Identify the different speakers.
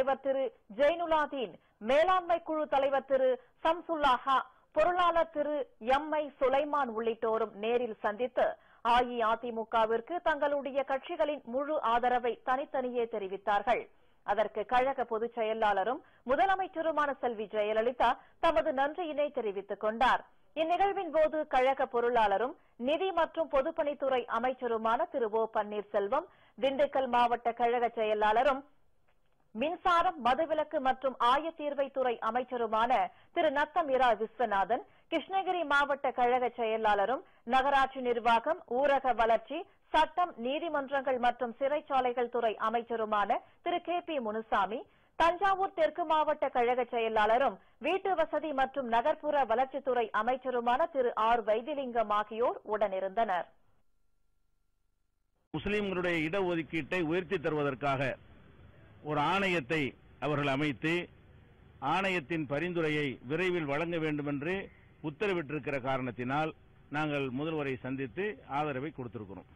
Speaker 1: தலைவர் திரு ஜெயினுலாதீன், மேலாண்மை குழு தலைவர் திரு சம்சுல்லாஹா, பொருளாளர் திரு எம்.ஐ. சுலைமான் உள்ளிட்டோரும் நேரில் சந்தித்து அஇஅதிமுகவிற்கு தங்களுடைய கட்சிகளின் முழு ஆதரவை தனித்தனியே தெரிவித்தார்கள். அதற்கு கழக பொதுச் செயலாளரும் முதலமைச்சருமான செல்வி ஜெயலலிதா தமது நன்றியினை தெரிவித்துக் கொண்டார். இந்நிகழ்வின் போது கழக பொருளாளரும் நிதி மற்றும் பொதுப்பணித்துறை அமைச்சருமான திரு ஓ பன்னீர்செல்வம், திண்டுக்கல் மாவட்ட கழக செயலாளரும் மின்சாரம், மதுவிலக்கு மற்றும் ஆயத்தீர்வைத்துறை அமைச்சருமான திரு நத்தமிரா விஸ்வநாதன், கிருஷ்ணகிரி மாவட்ட கழக செயலாளரும் நகராட்சி நிர்வாகம், ஊரக வளர்ச்சி, சட்டம், நீதிமன்றங்கள் மற்றும் சிறைச்சாலைகள் துறை அமைச்சருமான திரு கே.பி. முனுசாமி, தஞ்சாவூர் தெற்கு மாவட்ட கழக செயலாளரும் வீட்டு வசதி மற்றும் நகர்ப்புற வளர்ச்சித்துறை அமைச்சருமான திரு ஆர். வைத்திலிங்கம் ஆகியோர் உடனிருந்தனர்.
Speaker 2: முஸ்லிம்களுடைய இடஒதுக்கீட்டை உயர்த்தி தருவதற்காக ஒரு ஆணையத்தை அவர்கள் அமைத்து ஆணையத்தின் பரிந்துரையை விரைவில் வழங்க வேண்டும் என்று உத்தரவிட்டிருக்கிற காரணத்தினால் நாங்கள் முதல்வரை சந்தித்து ஆதரவை கொடுத்திருக்கிறோம்.